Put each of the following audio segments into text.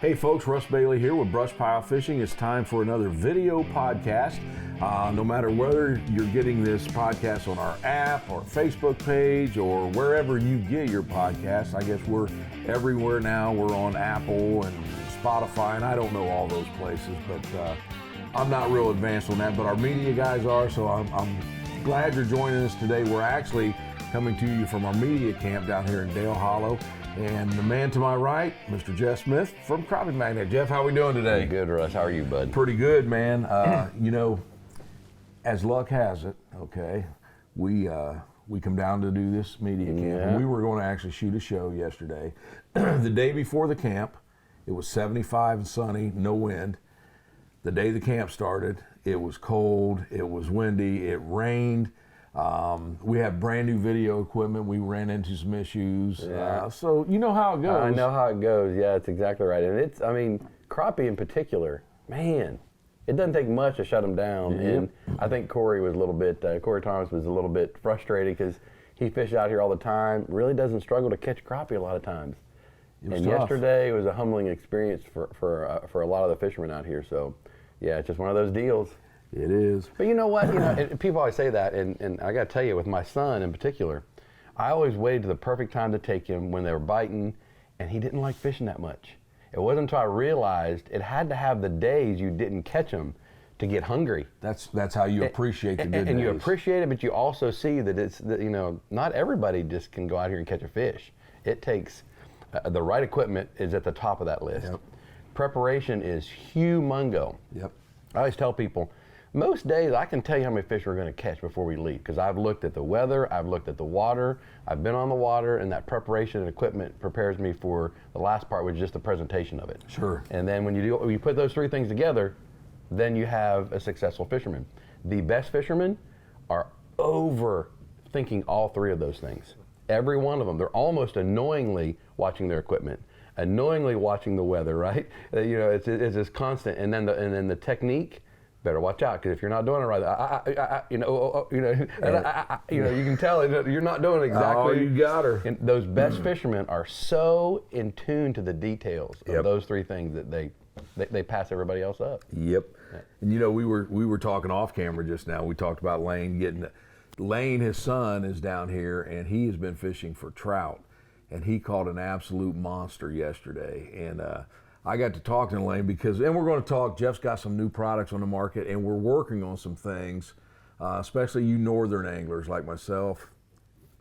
Hey folks, Russ Bailey here with BrushPile Fishing. It's time for another video podcast. No matter whether you're getting this podcast on our app or Facebook page or wherever you get your podcasts, I guess we're everywhere now. We're on Apple and Spotify, and I don't know all those places, but I'm not real advanced on that, but our media guys are, so I'm glad you're joining us today. We're actually coming to you from our media camp down here in Dale Hollow. And the man to my right, Mr. Jeff Smith from Crappie Magnet. Jeff, how are we doing today? Good, Russ. How are you, bud? Pretty good, man. You know, as luck has it, okay, we come down to do this media camp. Yeah. And we were going to actually shoot a show yesterday. The day before the camp, it was 75 and sunny, no wind. The day the camp started, it was cold, it was windy, it rained. We have brand new video equipment. We ran into some issues. Yeah. So you know how it goes. I know how it goes. Yeah, it's exactly right. And it's, I mean, crappie in particular, man, it doesn't take much to shut them down. Yep. And I think Corey Thomas was a little bit frustrated because he fishes out here all the time, really doesn't struggle to catch crappie a lot of times. And tough. yesterday was a humbling experience for a lot of the fishermen out here. So, yeah, it's just one of those deals. It is. But you know what? People always say that, and I got to tell you, with my son in particular, I always waited to the perfect time to take him when they were biting, and he didn't like fishing that much. It wasn't until I realized it had to have the days you didn't catch him to get hungry. That's how you appreciate the good days. And you appreciate it, but you also see that it's not everybody just can go out here and catch a fish. It takes the right equipment is at the top of that list. Yep. Preparation is humongo. Yep. I always tell people, most days I can tell you how many fish we're going to catch before we leave because I've looked at the weather, I've looked at the water, I've been on the water, and that preparation and equipment prepares me for the last part, which is just the presentation of it. Sure. And then when you put those three things together, then you have a successful fisherman. The best fishermen are overthinking all three of those things. Every one of them. They're almost annoyingly watching their equipment, annoyingly watching the weather, right? It's just constant. And then the technique. Better watch out, because if you're not doing it right, you can tell you're not doing it exactly. Oh, you got her. And those best fishermen are so in tune to the details of those three things that they pass everybody else up. Yep. Yeah. And we were talking off camera just now. We talked about Lane Lane, his son, is down here, and he has been fishing for trout, and he caught an absolute monster yesterday. And I got to talk to Lane and we're going to talk, Jeff's got some new products on the market, and we're working on some things, especially you northern anglers like myself.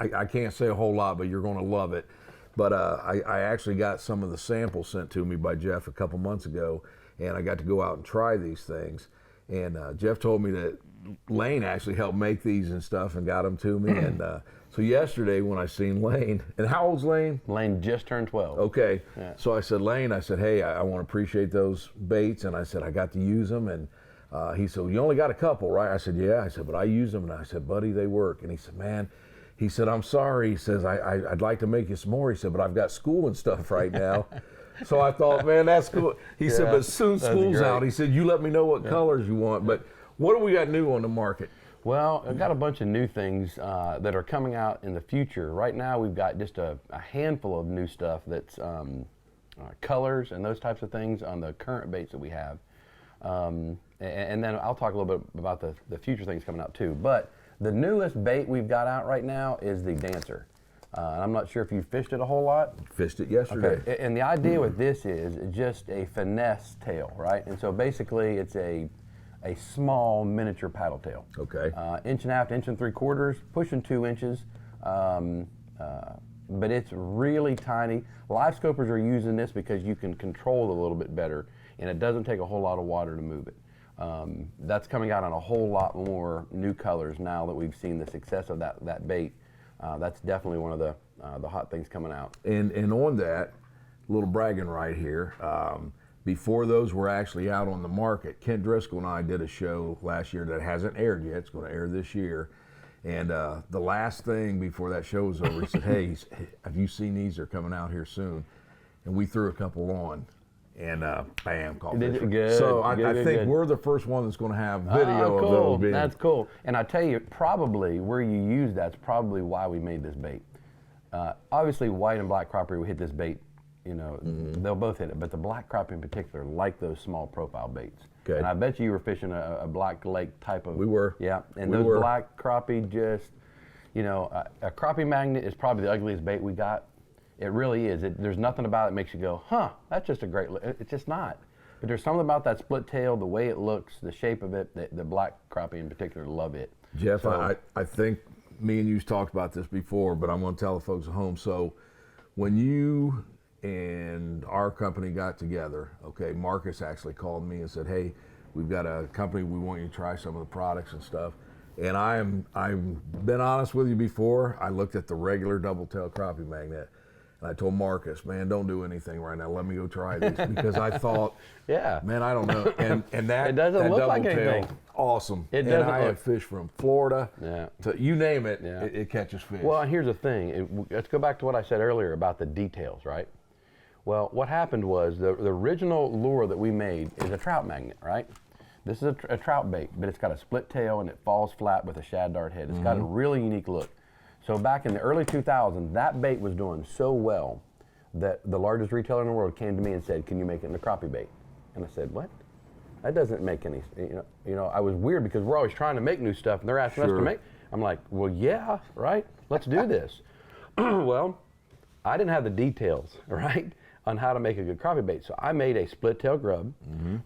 I can't say a whole lot, but you're going to love it. But I actually got some of the samples sent to me by Jeff a couple months ago, and I got to go out and try these things. And Jeff told me that Lane actually helped make these and stuff and got them to me. And so yesterday when I seen Lane, and how old's Lane? Lane just turned 12. Okay. Yeah. So I said, Lane, hey, I want to appreciate those baits. And I said, I got to use them. And he said, well, you only got a couple, right? I said, yeah. I said, but I use them. And I said, buddy, they work. And he said, man, he said, I'm sorry. He says, I'd like to make you some more. He said, but I've got school and stuff right now. So I thought, man, that's cool. He said, but soon school's out. He said, you let me know what colors you want. But what do we got new on the market? Well, I've got a bunch of new things that are coming out in the future. Right now, we've got just a handful of new stuff that's colors and those types of things on the current baits that we have. And then I'll talk a little bit about the future things coming out too. But the newest bait we've got out right now is the Dancer. And I'm not sure if you fished it a whole lot. Fished it yesterday. Okay. And the idea with this is just a finesse tail, right? And so basically it's a small miniature paddle tail. Okay. Inch and a half, inch and 3/4, pushing 2 inches. But it's really tiny. Live scopers are using this because you can control it a little bit better, and it doesn't take a whole lot of water to move it. That's coming out on a whole lot more new colors now that we've seen the success of that bait. That's definitely one of the hot things coming out. And on that, little bragging right here, before those were actually out on the market, Kent Driscoll and I did a show last year that hasn't aired yet. It's going to air this year. And the last thing before that show was over, he said, hey, have you seen these? They're coming out here soon. And we threw a couple on. And bam, caught fish. Good. So I think good. We're the first one that's going to have video cool. of those being. That's cool. And I tell you, probably where you use that's probably why we made this bait. Obviously, white and black crappie will hit this bait you know, they'll both hit it. But the black crappie in particular like those small profile baits. Okay. And I bet you were fishing a black lake type of. We were. Yeah, and those black crappie just, you know, a crappie magnet is probably the ugliest bait we got. It really is. There's nothing about it that makes you go, huh, that's just a great, it's just not. But there's something about that split tail, the way it looks, the shape of it, the black crappie in particular love it. Jeff, So, I think me and you've talked about this before, but I'm going to tell the folks at home. So when you and our company got together, okay, Marcus actually called me and said, hey, we've got a company, we want you to try some of the products and stuff. And I've been honest with you before. I looked at the regular double tail crappie magnet, and I told Marcus, man, don't do anything right now. Let me go try these, because I thought, yeah, man, I don't know. And that it doesn't that look double like tail, anything. awesome. It and doesn't I look. have fish from Florida to you name it, Yeah. it catches fish. Well, here's the thing. Let's go back to what I said earlier about the details, right? Well, what happened was the original lure that we made is a trout magnet, right? This is a trout bait, but it's got a split tail and it falls flat with a shad dart head. It's got a really unique look. So back in the early 2000s, that bait was doing so well that the largest retailer in the world came to me and said, can you make it in a crappie bait? And I said, what? That doesn't make any, you know, I was weird because we're always trying to make new stuff and they're asking us to make. I'm like, well, yeah, right, let's do this. Well, I didn't have the details, right, on how to make a good crappie bait. So I made a split tail grub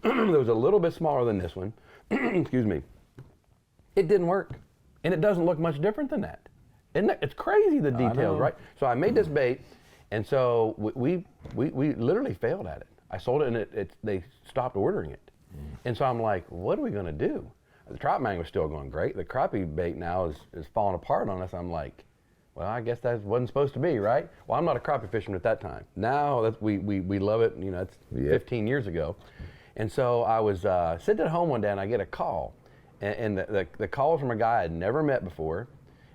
that was a little bit smaller than this one. Excuse me. It didn't work. And it doesn't look much different than that. Isn't it? It's crazy, the details, right? So I made this bait, and so we literally failed at it. I sold it, and they stopped ordering it. And so I'm like, what are we gonna do? The trout magnet was still going great. The crappie bait now is falling apart on us. I'm like, well, I guess that wasn't supposed to be, right? Well, I'm not a crappie fisherman at that time. Now we love it. You know, it's 15 years ago. And so I was sitting at home one day and I get a call. And the call was from a guy I'd never met before.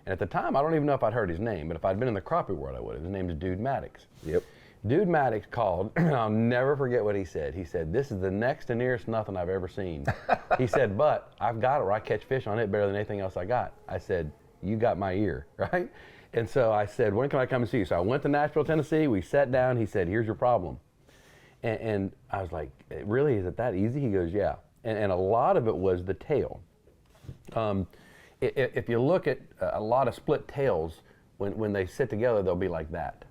And at the time, I don't even know if I'd heard his name, but if I'd been in the crappie world, I would have. His name is Dude Maddox. Yep. Dude Maddox called, and I'll never forget what he said. He said, this is the next to nearest nothing I've ever seen. He said, but I've got it where I catch fish on it better than anything else I got. I said, you got my ear, right? And so I said, when can I come and see you? So I went to Nashville, Tennessee. We sat down. He said, here's your problem. And I was like, really, is it that easy? He goes, yeah. And a lot of it was the tail. If you look at a lot of split tails, when they sit together, they'll be like that.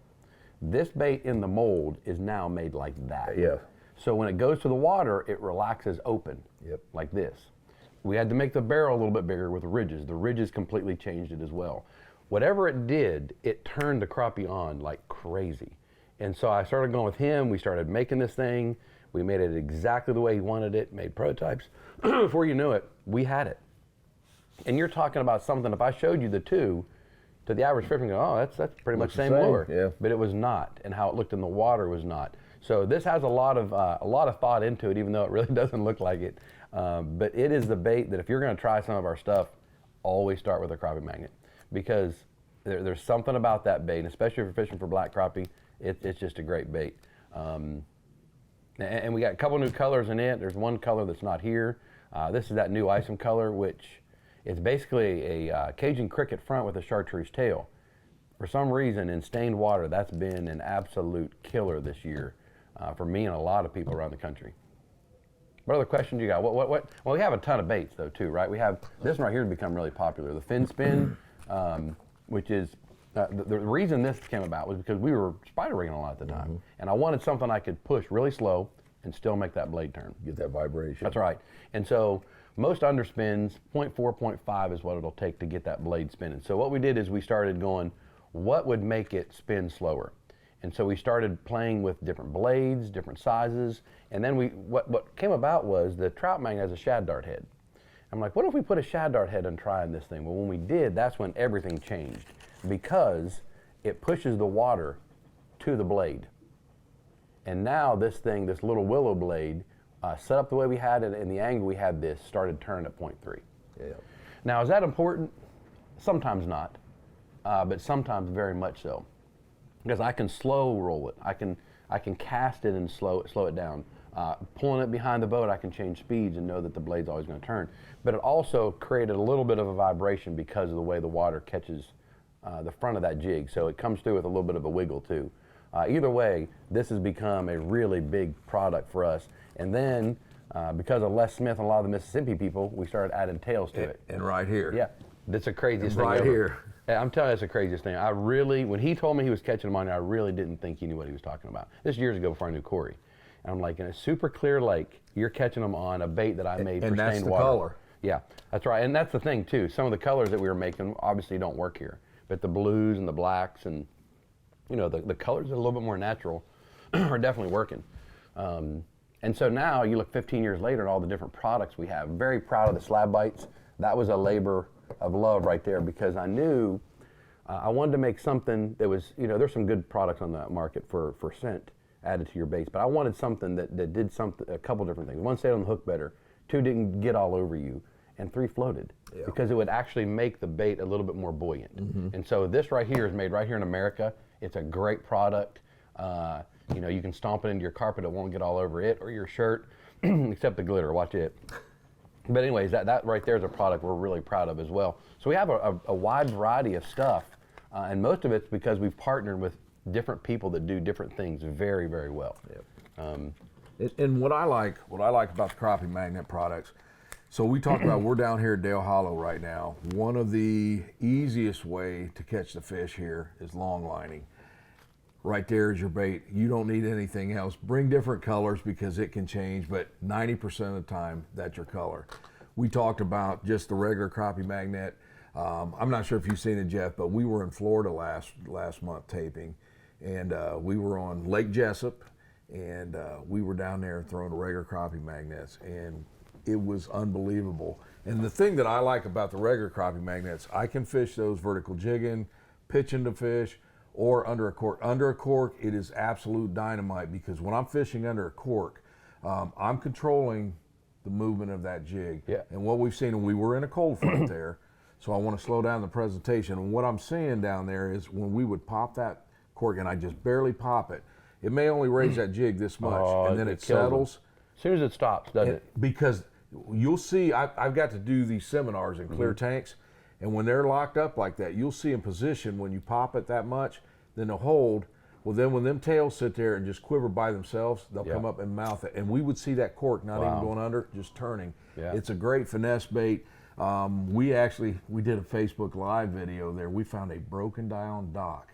This bait in the mold is now made like that. Yeah. So when it goes to the water, it relaxes open, like this. We had to make the barrel a little bit bigger with the ridges. The ridges completely changed it as well. Whatever it did, it turned the crappie on like crazy. And so I started going with him. We started making this thing. We made it exactly the way he wanted it, made prototypes. Before you knew it, we had it. And you're talking about something, if I showed you the two, to the average fisherman, go, oh, that's pretty much the same lure. Yeah. But it was not, and how it looked in the water was not. So this has a lot of thought into it, even though it really doesn't look like it. But it is the bait that if you're going to try some of our stuff, always start with a crappie magnet, because there's something about that bait, and especially if you're fishing for black crappie, it's just a great bait. And we got a couple new colors in it. There's one color that's not here. This is that new Isom color, which is basically a Cajun cricket front with a chartreuse tail. For some reason, in stained water, that's been an absolute killer this year for me and a lot of people around the country. What other questions you got? Well, we have a ton of baits though too, right? We have this one right here to become really popular, the fin spin, which is the reason this came about was because we were spider rigging a lot at the time, and I wanted something I could push really slow and still make that blade turn. Get that vibration. That's right. And so most underspins, 0.4, 0.5 is what it'll take to get that blade spinning. So what we did is we started going, what would make it spin slower? And so we started playing with different blades, different sizes, and then what came about was the trout magnet has a shad dart head. I'm like, what if we put a shad dart head and try on this thing? Well, when we did, that's when everything changed, because it pushes the water to the blade. And now this thing, this little willow blade, set up the way we had it and the angle we had this, started turning at 0.3. Yeah. Now, is that important? Sometimes not, but sometimes very much so. Because I can slow roll it. I can cast it and slow it down. Pulling it behind the boat, I can change speeds and know that the blade's always going to turn. But it also created a little bit of a vibration because of the way the water catches the front of that jig. So it comes through with a little bit of a wiggle too. Either way, this has become a really big product for us. And then, because of Les Smith and a lot of the Mississippi people, we started adding tails to it. And right here. Yeah, that's the craziest thing right ever. here. I'm telling you, that's the craziest thing. I really, when he told me he was catching them on there, I really didn't think he knew what he was talking about. This years ago before I knew Corey. And I'm like, in a super clear lake, you're catching them on a bait that I made for stained water. And that's the color. Yeah, that's right. And that's the thing, too. Some of the colors that we were making obviously don't work here. But the blues and the blacks and, you know, the colors that are a little bit more natural are definitely working. And so now you look 15 years later at all the different products we have. Very proud of the slab bites. That was a labor of love right there because I knew I wanted to make something that was, you know, there's some good products on the market for scent added to your baits, but I wanted something that did something, a couple different things. One, stayed on the hook better. Two, didn't get all over you. And three, floated. Yeah. Because it would actually make the bait a little bit more buoyant. And so this right here is made right here in America. It's a great product. You know, you can stomp it into your carpet. It won't get all over it or your shirt, except the glitter. Watch it. But anyways, that right there is a product we're really proud of as well. So we have a wide variety of stuff, and most of it's because we've partnered with different people that do different things very, very well. Yep. And what I like about the crappie magnet products, so we talked about, we're down here at Dale Hollow right now. One of the easiest way to catch the fish here is long lining. Right there is your bait. You don't need anything else. Bring different colors because it can change, but 90% of the time, that's your color. We talked about just the regular crappie magnet. I'm not sure if you've seen it, Jeff, but we were in Florida last month taping, and we were on Lake Jessup, and we were down there throwing regular crappie magnets, and it was unbelievable. And the thing that I like about the regular crappie magnets, I can fish those vertical jigging, pitching to fish, or under a cork. Under a cork, it is absolute dynamite because when I'm fishing under a cork, I'm controlling the movement of that jig. Yeah. And what we've seen, and we were in a cold front there, so I want to slow down the presentation. And what I'm seeing down there is when we would pop that cork, and I just barely pop it, it may only raise that jig this much, and then it settles. As soon as it stops, doesn't it? Because you'll see, I've got to do these seminars in clear tanks, and when they're locked up like that, you'll see in position when you pop it that much, then they'll hold. Well, then when them tails sit there and just quiver by themselves, they'll come up and mouth it. And we would see that cork not even going under, just turning. Yeah. It's a great finesse bait. We did a Facebook Live video there. We found a broken down dock.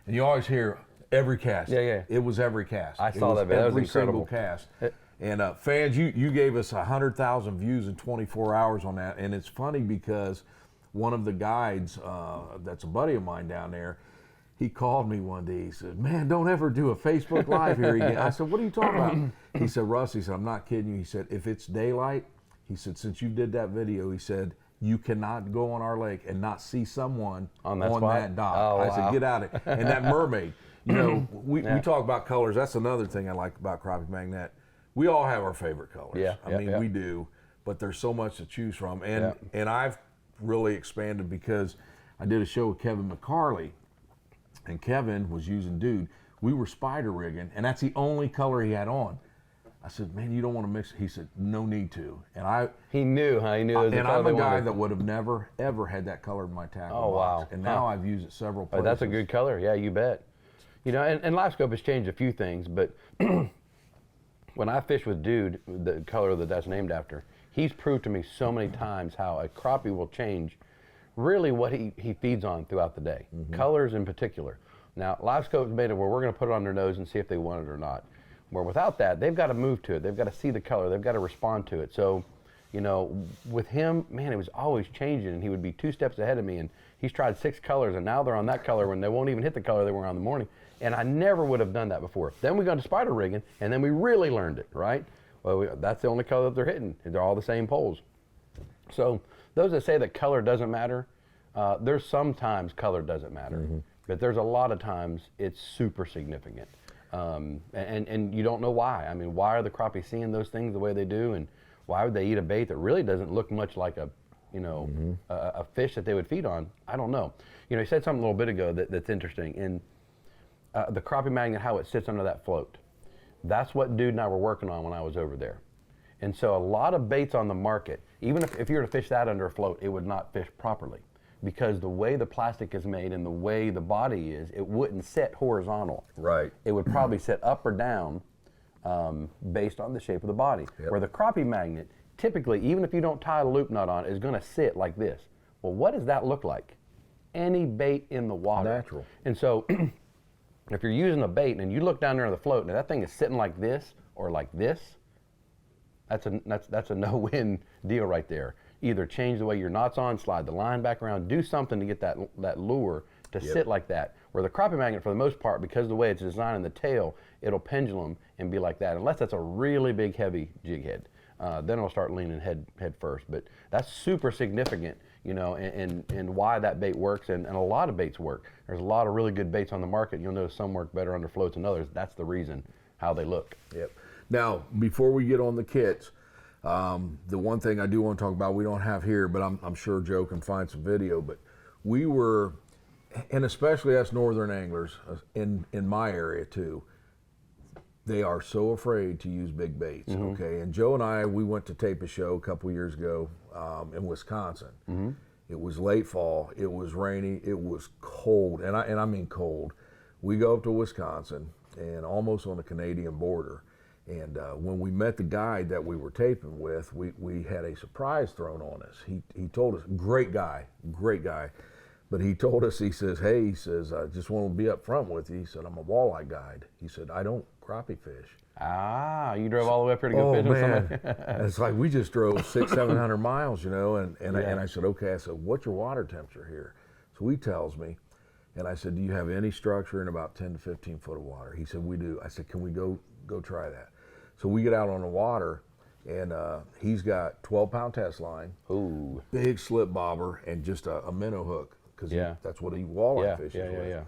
And you always hear every cast. Yeah. It was every cast. I saw that video. That was incredible. Every single cast. And fans, you gave us 100,000 views in 24 hours on that. And it's funny because one of the guides, that's a buddy of mine down there, he called me one day. He said, "Man, don't ever do a Facebook Live here again." I said, "What are you talking about?" He said, "Russ," he said, "I'm not kidding you." He said, "If it's daylight," he said, "since you did that video," he said, "you cannot go on our lake and not see someone on that dock." Oh, I said, "Get out of it." And that mermaid, you know, we talk about colors. That's another thing I like about crappie magnet. We all have our favorite colors. We do, but there's so much to choose from. And I've really expanded because I did a show with Kevin McCarley, and Kevin was using Dude. We were spider rigging, and that's the only color he had on. I said, "Man, you don't want to mix it." He said, "No need to." And he knew, huh? He knew. And I'm a guy that would have never, ever had that color in my tackle box. And now I've used it several places. Oh, that's a good color. Yeah, you bet. You know, and LiveScope has changed a few things, but when I fish with Dude, the color that's named after, he's proved to me so many times how a crappie will change really what he feeds on throughout the day, colors in particular. Now, LiveScope's made it where we're going to put it on their nose and see if they want it or not. Where without that, they've got to move to it. They've got to see the color. They've got to respond to it. So, you know, with him, man, it was always changing, and he would be 2 steps ahead of me, and he's tried 6 colors, and now they're on that color when they won't even hit the color they were on in the morning. And I never would have done that before. Then we got to spider rigging, and then we really learned it, right? Well, that's the only color that they're hitting. They're all the same poles. So those that say that color doesn't matter, there's sometimes color doesn't matter, but there's a lot of times it's super significant. And you don't know why. I mean, why are the crappie seeing those things the way they do, and why would they eat a bait that really doesn't look much like a fish that they would feed on? I don't know. You know, he said something a little bit ago that's interesting. In the crappie magnet, how it sits under that float. That's what Dude and I were working on when I was over there. And so a lot of baits on the market, even if you were to fish that under a float, it would not fish properly because the way the plastic is made and the way the body is, it wouldn't sit horizontal. Right. It would probably sit up or down based on the shape of the body. Yep. Where the crappie magnet, typically, even if you don't tie a loop nut on, is going to sit like this. Well, what does that look like? Any bait in the water. Natural. And so if you're using a bait and you look down there on the float and that thing is sitting like this or like this, that's a no-win deal right there. Either change the way your knot's on, slide the line back around, do something to get that lure to sit like that. Where the crappie magnet, for the most part, because of the way it's designed in the tail, it'll pendulum and be like that, unless that's a really big, heavy jig head. Then it'll start leaning head first. But that's super significant, you know, and why that bait works, and a lot of baits work. There's a lot of really good baits on the market. You'll notice some work better under floats than others. That's the reason how they look. Yep. Now, before we get on the kits, the one thing I do want to talk about, we don't have here, but I'm sure Joe can find some video, but we were, and especially us northern anglers in my area too, they are so afraid to use big baits, okay? And Joe and I, we went to tape a show a couple years ago in Wisconsin. It was late fall, it was rainy, it was cold, and I mean cold. We go up to Wisconsin and almost on the Canadian border. And when we met the guide that we were taping with, we had a surprise thrown on us. He told us, great guy, but he told us, he says, hey, he says, I just want to be up front with you. He said, I'm a walleye guide. He said, I don't crappie fish. Ah, you drove all the way up here to go fishing with somebody? And it's like we just drove 600-700 miles, you know, and I said, okay, I said, what's your water temperature here? So he tells me, and I said, do you have any structure in about 10 to 15 foot of water? He said, we do. I said, can we go try that? So we get out on the water, and he's got 12-pound test line, Ooh, big slip bobber, and just a minnow hook, because that's what he walleye fishes with.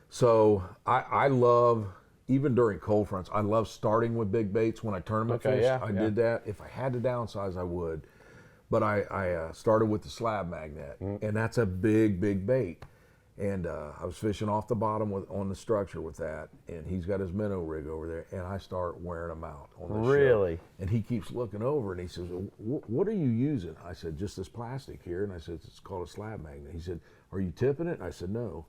So I love, even during cold fronts, I love starting with big baits when I tournament fish. I did that. If I had to downsize, I would. But I started with the slab magnet, and that's a big bait. And I was fishing off the bottom on the structure with that, and he's got his minnow rig over there, and I start wearing them out on the really? show. And he keeps looking over, and he says, what are you using? I said, just this plastic here. And I said, it's called a slab magnet. He said, are you tipping it? I said, no.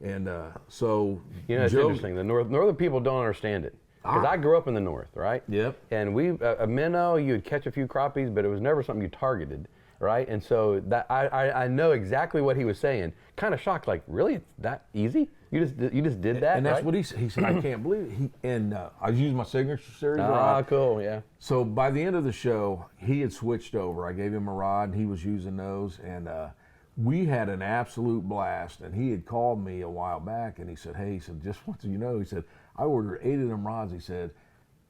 And so, you know, it's interesting. The northern people don't understand it. Because I grew up in the north, right? Yep. And a minnow, you'd catch a few crappies, but it was never something you targeted. Right, and so that I know exactly what he was saying. Kind of shocked, like, really, it's that easy? You just did that? And that's right? what he said. I can't believe it. I was using my signature series rod. Ah, cool, yeah. So by the end of the show, he had switched over. I gave him a rod, and he was using those, and we had an absolute blast. And he had called me a while back, and he said, "Hey," he said, "just want you to know," he said, "I ordered 8 of them rods." He said,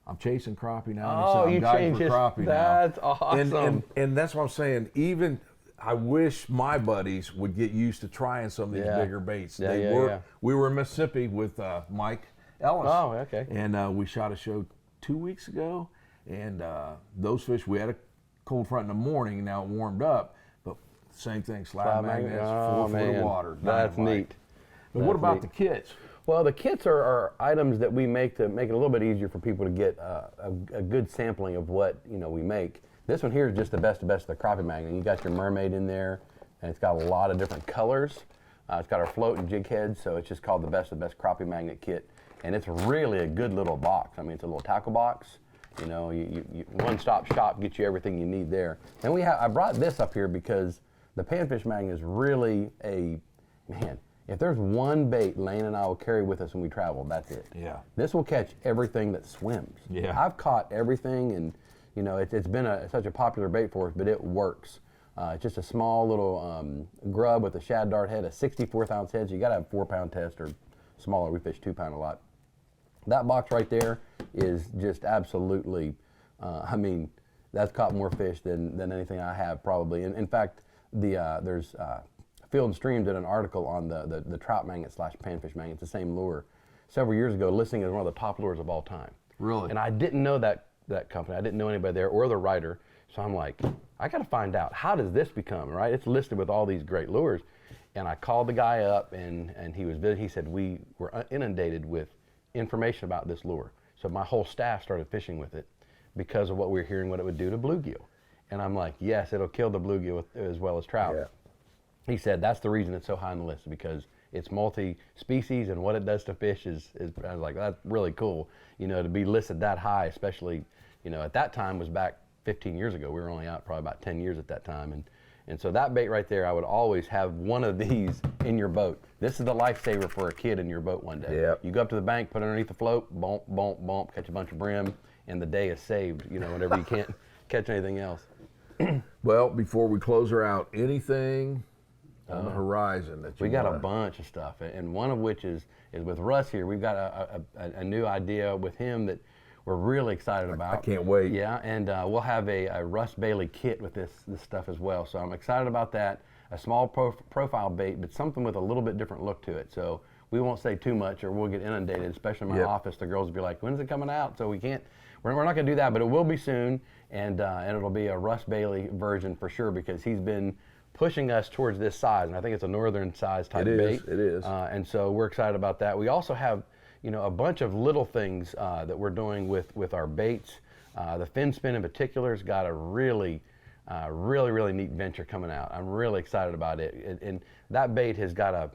I'm chasing crappie now. And he said, I'm guiding for crappie now. That's awesome. And that's what I'm saying. Even I wish my buddies would get used to trying some of these bigger baits. We were in Mississippi with Mike Ellis. Oh, okay. And we shot a show 2 weeks ago. And those fish, we had a cold front in the morning. Now it warmed up. But same thing, slab magnets, 4 foot of water. That's neat. But what about the kits? Well, the kits are items that we make to make it a little bit easier for people to get a good sampling of what we make. This one here is just the best of the crappie magnet. You got your mermaid in there, and it's got a lot of different colors. It's got our float and jig head, so it's just called the best of best crappie magnet kit. And it's really a good little box. I mean, it's a little tackle box. You know, you one-stop shop, gets you everything you need there. And I brought this up here because the panfish magnet is really man. If there's one bait Lane and I will carry with us when we travel, that's it. Yeah. This will catch everything that swims. Yeah. I've caught everything, and it's been such a popular bait for us, but it works. It's just a small little grub with a shad dart head, a 64th ounce head, so you got to have 4-pound test or smaller. We fish 2-pound a lot. That box right there is just absolutely, that's caught more fish than anything I have probably. In fact, there's Field and Stream did an article on the trout magnet / panfish magnet, the same lure, several years ago, listing as one of the top lures of all time. Really? And I didn't know that company. I didn't know anybody there or the writer. So I'm like, I got to find out, how does this become, right? It's listed with all these great lures. And I called the guy up, and he said, we were inundated with information about this lure. So my whole staff started fishing with it because of what we were hearing, what it would do to bluegill. And I'm like, yes, it'll kill the bluegill as well as trout. Yeah. he said that's the reason it's so high on the list, because it's multi-species, and what it does to fish is I was like, that's really cool, you know, to be listed that high, especially, you know, at that time was back 15 years ago. We were only out probably about 10 years at that time. And so that bait right there, I would always have one of these in your boat. This is the lifesaver for a kid in your boat one day. Yep. You go up to the bank, put it underneath the float, bump, bump, bump, catch a bunch of brim, and the day is saved, you know, whenever you can't catch anything else. Well, before we close her out, anything on the horizon that you We got wanna... a bunch of stuff, and one of which is with Russ here. We've got a new idea with him that we're really excited about. I can't wait. Yeah, and we'll have a Russ Bailey kit with this stuff as well. So I'm excited about that. A small profile bait, but something with a little bit different look to it. So we won't say too much, or we'll get inundated. Especially in my office, the girls will be like, "When's it coming out?" So we can't. We're not going to do that, but it will be soon, and it'll be a Russ Bailey version for sure, because he's been pushing us towards this size, and I think it's a northern size type bait. It is. And so we're excited about that. We also have, you know, a bunch of little things that we're doing with our baits. The fin spin in particular has got a really neat venture coming out. I'm really excited about it. And that bait has got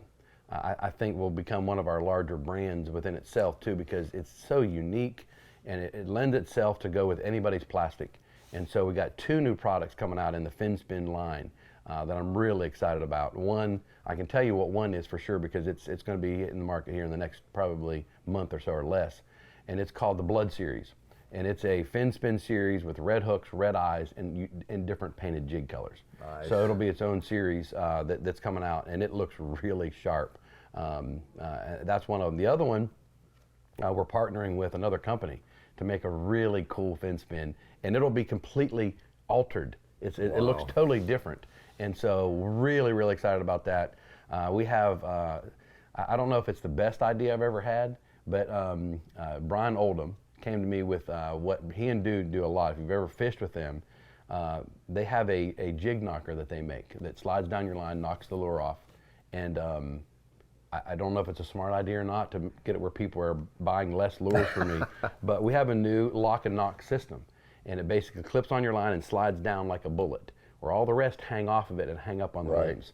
I think will become one of our larger brands within itself too, because it's so unique, and it lends itself to go with anybody's plastic. And so we got 2 new products coming out in the fin spin line that I'm really excited about. One, I can tell you what one is for sure, because it's going to be hitting the market here in the next probably month or so or less, and it's called the Blood Series. And it's a fin spin series with red hooks, red eyes, and different painted jig colors. Nice. So it'll be its own series that's coming out, and it looks really sharp. That's one of them. The other one, we're partnering with another company to make a really cool fin spin, and it'll be completely altered. It looks totally different, and so we're really excited about that. We have, I don't know if it's the best idea I've ever had, but Brian Oldham came to me with what he and Dude do a lot. If you've ever fished with them, they have a jig knocker that they make that slides down your line, knocks the lure off, and I don't know if it's a smart idea or not to get it where people are buying less lures from me, but we have a new lock and knock system, and it basically clips on your line and slides down like a bullet, where all the rest hang off of it and hang up on the limbs.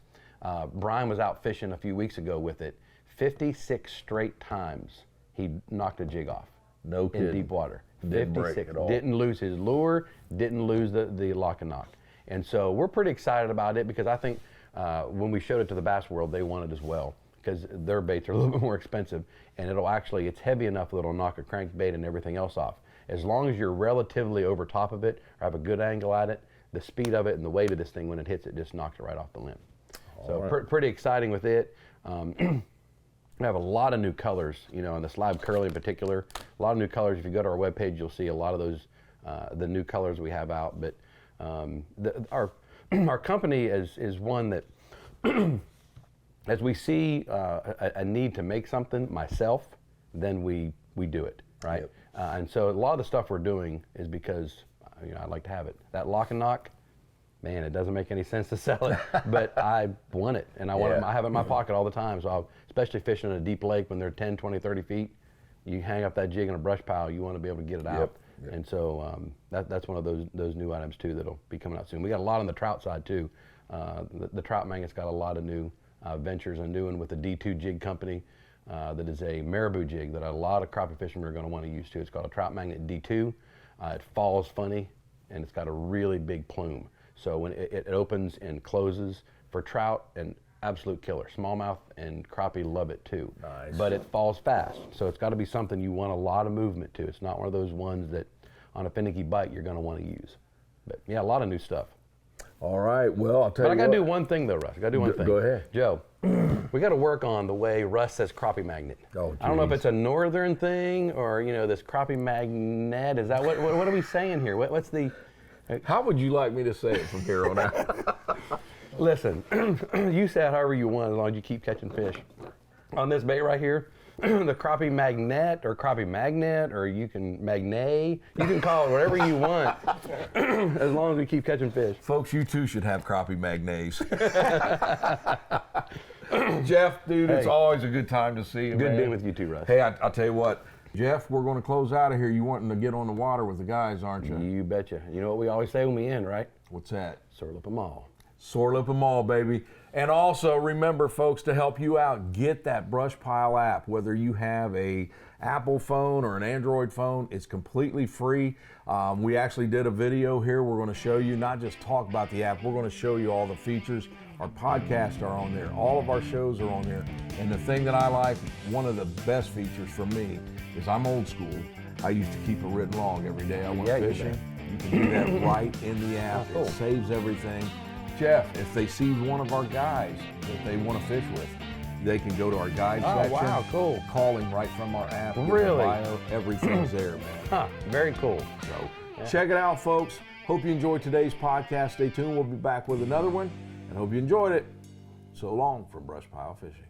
Brian was out fishing a few weeks ago with it. 56 straight times he knocked a jig off. No kidding. In deep water. Didn't break at all. Didn't lose his lure, didn't lose the lock and knock. And so we're pretty excited about it, because I think when we showed it to the bass world, they want it as well, because their baits are a little bit more expensive, and it's heavy enough that it'll knock a crankbait and everything else off. As long as you're relatively over top of it, or have a good angle at it, the speed of it and the weight of this thing when it hits it just knocks it right off the limb. So pretty exciting with it. We have a lot of new colors, you know, in the slab curly in particular. A lot of new colors. If you go to our webpage, you'll see a lot of those, the new colors we have out. But our company is one that, as we see a need to make something myself, then we do it, right? Yep. And so a lot of the stuff we're doing is because, you know, I like to have it. That lock and knock, man, it doesn't make any sense to sell it, but I want it, and I want it. I have it in my pocket all the time. So especially fishing in a deep lake when they're 10, 20, 30 feet, you hang up that jig in a brush pile, you want to be able to get it out. Yep. And so that's one of those new items too that'll be coming out soon. We got a lot on the trout side too. The trout magnet's got a lot of new ventures. A new one with the D2 jig company that is a marabou jig that a lot of crappie fishermen are going to want to use too. It's called a trout magnet D2. It falls funny, and it's got a really big plume. So when it opens and closes for trout, an absolute killer. Smallmouth and crappie love it too. Nice. But it falls fast, so it's got to be something you want a lot of movement to. It's not one of those ones that on a finicky bite you're going to want to use. But yeah, a lot of new stuff. All right, well, I'll tell you But I got to do one thing though, Russ. I got to do one thing. Go ahead. Joe, we got to work on the way Russ says crappie magnet. Oh, I don't know if geez. it's a northern thing or, you know, this crappie magnet. Is that what are we saying here? What's the... How would you like me to say it from here on out? Listen, you say it however you want as long as you keep catching fish. On this bait right here, the crappie magnet or crappie magnet, or you can magne, you can call it whatever you want as long as we keep catching fish. Folks, you too should have crappie magnates. Jeff, dude, it's always a good time to see you, Good man. being with you too, Russ. Hey, I'll tell you what, Jeff, we're going to close out of here. You wanting to get on the water with the guys, aren't you? You betcha. You know what we always say when we end, right? What's that? Surlip them all. Sore lip them all, baby. And also remember, folks, to help you out, get that BrushPile app. Whether you have a Apple phone or an Android phone, it's completely free. We actually did a video here. We're going to show you, not just talk about the app, we're going to show you all the features. Our podcasts are on there. All of our shows are on there. And the thing that I like, one of the best features for me, is I'm old school. I used to keep a written log every day I went fishing. You can do that right in the app. Oh, cool. It saves everything. Jeff, if they see one of our guys that they want to fish with, they can go to our guide section. Wow, cool. Call him right from our app. get Really? the bio, everything's there, man. Huh, very cool. So check it out, folks. Hope you enjoyed today's podcast. Stay tuned. We'll be back with another one, and hope you enjoyed it. So long from BrushPile Fishing.